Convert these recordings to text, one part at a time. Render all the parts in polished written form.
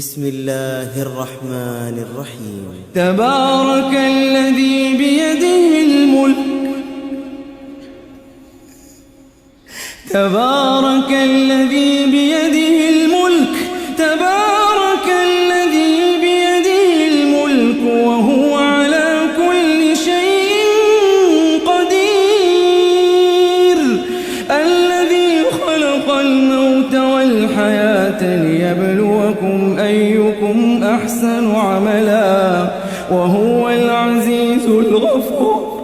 بسم الله الرحمن الرحيم. تبارك الذي بيده الملك تبارك الذي بيده الملك تبارك الذي بيده الملك وهو على كل شيء قدير. الذي خلق الموت والحياة ليبلوكم أيكم أحسن عملا وهو العزيز الغفور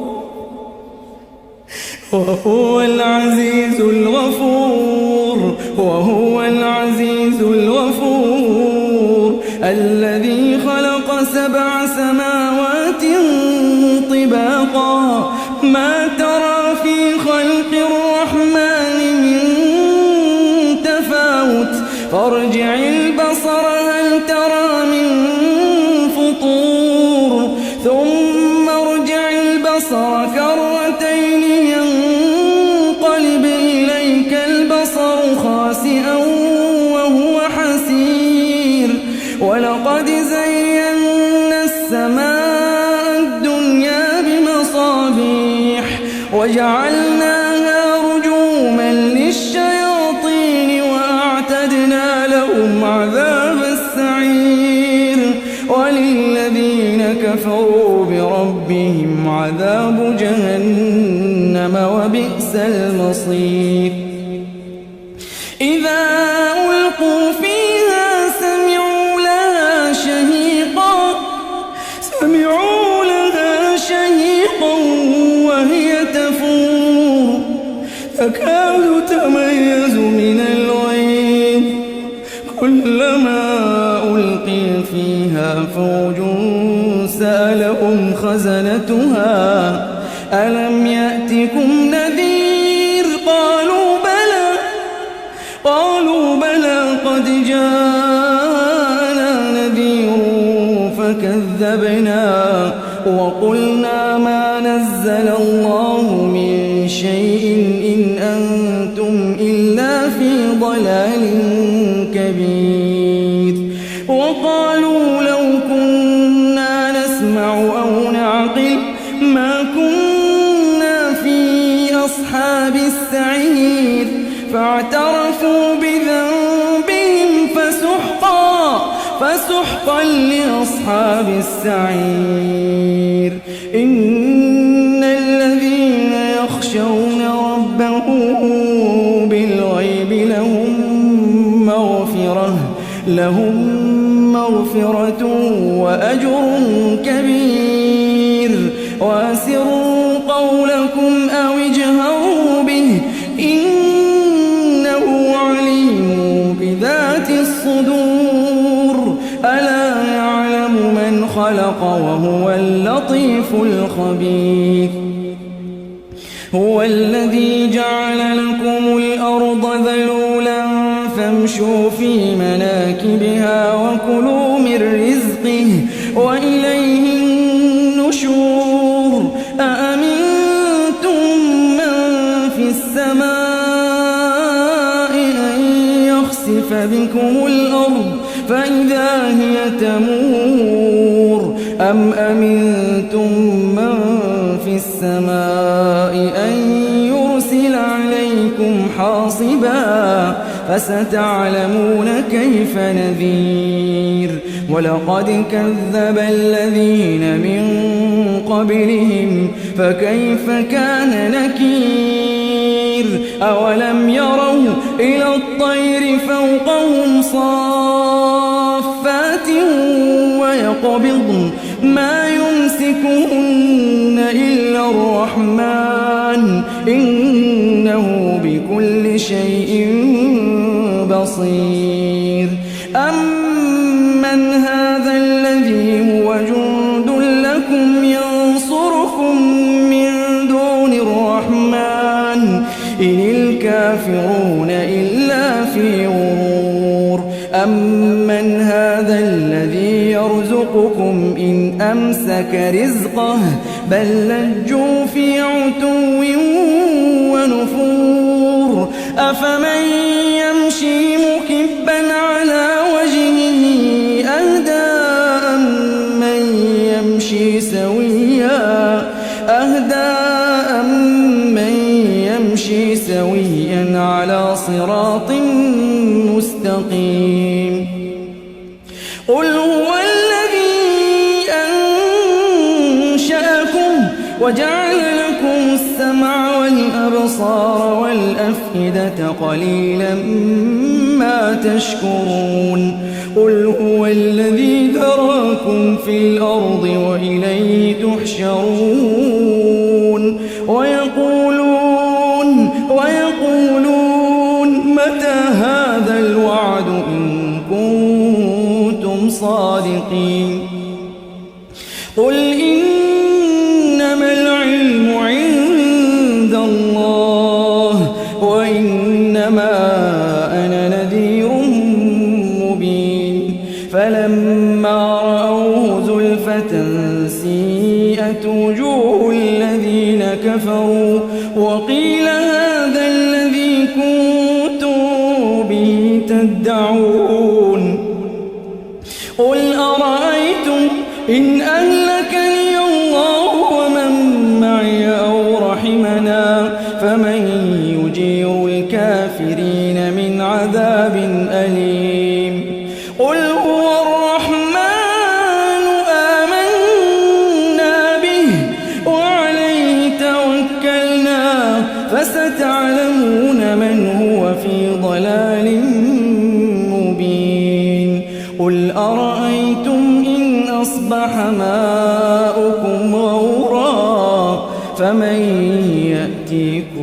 وهو العزيز الغفور الذي خلق 7 سماوات طباقا ما ترى في خلق الرحمن من تفاوت فارجع البصر هل ترى من فطور ثم ارجع البصر كرتين ينقلب إليك البصر خاسئا وهو حسير. ولقد زينا السماء الدنيا بمصابيح وجعلناها رجوما للشياطين وأعتدنا لهم عذاب السعير. وللذين كفروا بربهم عذاب جهنم وبئس المصير. إذا ألقوا فيها سمعوا لها شهيقا وهي تفور تكاد تميز من الغيظ كلما ألقي فيها فوج سألهم خزنتها ألم يأتكم نذير قالوا بلى قد جاءنا نذير فكذبنا وقلنا ما نزل الله من شيء إن أنتم إلا في ضلال كبير. وقالوا لو كنا نسمع أو نعقل ما كنا في أصحاب السعير فاعترفوا بذنبهم فسحقا لأصحاب السعير. إن الذين يخشون ربهم بالغيب لهم مغفرة وأجر كبير. وأسروا قولكم أو اجهروا به إنه عليم بذات الصدور. ألا يعلم من خلق وهو اللطيف الخبير. هو الذي جعل لكم الأرض ذلولا فامشوا في مناكبها وكلوا من رزقه وإليه النشور. أأمنتم من في السماء أن يخسف بكم الأرض فإذا هي تمور أم أمنتم من في السماء أن يرسل عليكم حاصبا فستعلمون كيف نذير. ولقد كذب الذين من قبلهم فكيف كان نكير. أولم يروا إلى الطير فوقهم صافات ويقبضن ما يمسكهن إلا الرحمن إنه بكل شيء بصير. أمن هذا الذي هو جند لكم ينصركم من دون الرحمن إن الكافرون إلا في غرور. أمن هذا الذي يرزقكم إن أمسك رزقه بل لجوا في عتو ونفور. أفمن يمشي مكبا على وجهه قل هو الذي أنشأكم وجعل لكم السمع والأبصار والأفئدة قليلا ما تشكرون قل هو الذي ذراكم في الأرض وإليه تحشرون ويقولون متى هذا الوعد إن كنتم صادقين قل إنما العلم عند الله وإنما أنا نذير مبين فلما رأوه زلفة سيئت وجوه الذين كفروا وقيل هذا الذي كنتم به تدعون قل أرأيتم إن أهلكني الله ومن معي أو رحمنا فمن يجير الكافرين من عذاب أليم قل هو الرحمن آمنا به وعليه توكلنا فستعلمون من هو في ضلال مبين قل أرأيتم إن أصبح ماؤكم غورا فمن يأتيكم